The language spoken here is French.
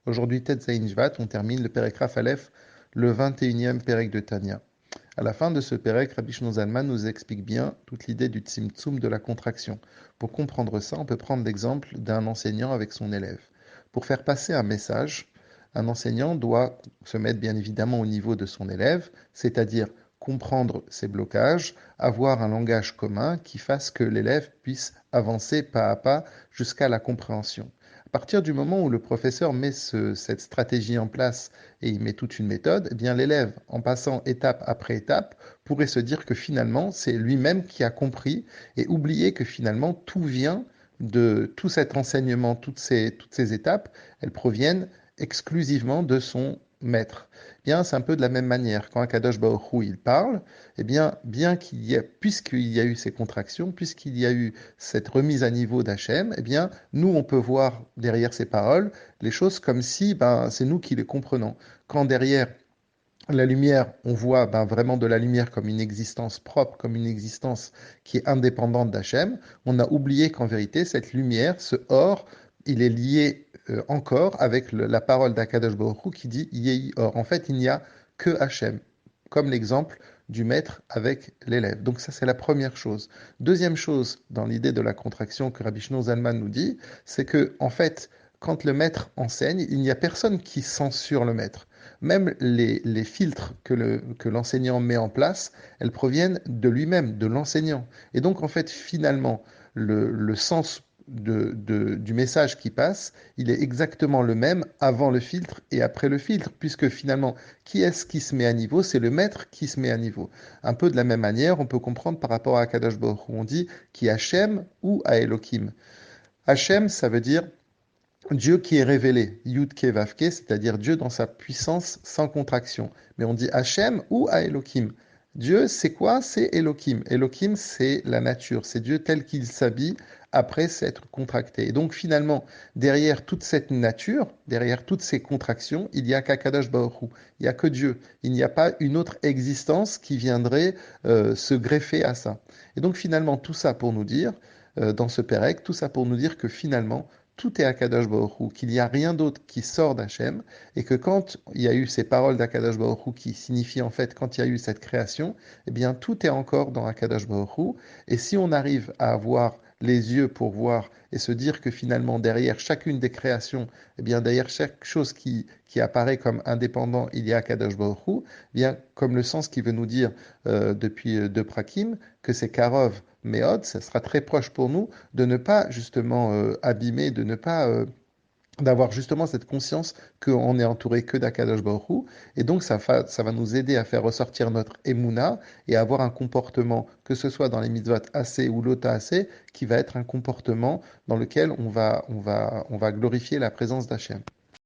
Aujourd'hui, Tet Zayin Shvat, on termine le Perek Raf Aleph, le 21e Perek de Tanya. À la fin de ce Perek, Rabbi Shlomo Zalman nous explique bien toute l'idée du Tzimtzum de la contraction. Pour comprendre ça, on peut prendre l'exemple d'un enseignant avec son élève. Pour faire passer un message, un enseignant doit se mettre bien évidemment au niveau de son élève, c'est-à-dire comprendre ses blocages, avoir un langage commun qui fasse que l'élève puisse avancer pas à pas jusqu'à la compréhension. À partir du moment où le professeur met cette stratégie en place et il met toute une méthode, eh bien l'élève, en passant étape après étape, pourrait se dire que finalement, c'est lui-même qui a compris et oublier que finalement, tout vient de tout cet enseignement, toutes ces étapes, elles proviennent exclusivement de son maître. Eh bien, c'est un peu de la même manière. Quand Akadosh Baruch Hu, il parle, eh bien qu'il y a, puisqu'il y a eu ces contractions, puisqu'il y a eu cette remise à niveau d'Hachem, eh bien, nous, on peut voir derrière ces paroles les choses comme si c'est nous qui les comprenons. Quand derrière la lumière, on voit vraiment de la lumière comme une existence propre, comme une existence qui est indépendante d'Hachem, on a oublié qu'en vérité, cette lumière, ce or, il est lié encore avec la parole d'Akadosh Baruch Hu qui dit Yehi or. En fait, il n'y a que Hachem, comme l'exemple du maître avec l'élève. Donc ça, c'est la première chose. Deuxième chose, dans l'idée de la contraction que Rabbi Shlomo Zalman nous dit, c'est que, en fait, quand le maître enseigne, il n'y a personne qui censure le maître. Même les filtres que l'enseignant met en place, elles proviennent de lui-même, de l'enseignant. Et donc, en fait, finalement, le sens du message qui passe, il est exactement le même avant le filtre et après le filtre, puisque finalement, qui est-ce qui se met à niveau? C'est le maître qui se met à niveau. Un peu de la même manière, on peut comprendre par rapport à Kadosh Baruch Hu, on dit qui Hachem ou à Elohim. Hachem, ça veut dire Dieu qui est révélé, Yud-Ke Vav-Ke, c'est-à-dire Dieu dans sa puissance sans contraction. Mais on dit Hachem ou à Elohim. Dieu, c'est quoi? C'est Elohim. Elohim, c'est la nature, c'est Dieu tel qu'il s'habille après s'être contracté. Et donc finalement, derrière toute cette nature, derrière toutes ces contractions, il y a qu'Akadosh Baruch Hu. Il n'y a que Dieu. Il n'y a pas une autre existence qui viendrait se greffer à ça. Et donc finalement, tout ça pour nous dire, dans ce Pérec, tout ça pour nous dire que finalement, tout est Akadosh Baruch Hu, qu'il n'y a rien d'autre qui sort d'Hachem, et que quand il y a eu ces paroles d'Akadosh Baruch Hu qui signifient en fait quand il y a eu cette création, eh bien tout est encore dans Akadosh Baruch Hu, et si on arrive à avoir les yeux pour voir et se dire que finalement derrière chacune des créations, eh bien derrière chaque chose qui apparaît comme indépendant, il y a Akadosh Baruch Hu, eh bien comme le sens qui veut nous dire depuis deux prakim, que c'est Karov Meod, ça sera très proche pour nous de ne pas justement abîmer, de ne pas d'avoir justement cette conscience qu'on est entouré que d'Akadosh Baruch Hu, et donc ça va nous aider à faire ressortir notre Emouna et à avoir un comportement, que ce soit dans les mitzvot assez ou l'ota assez, qui va être un comportement dans lequel on va glorifier la présence d'Hachem.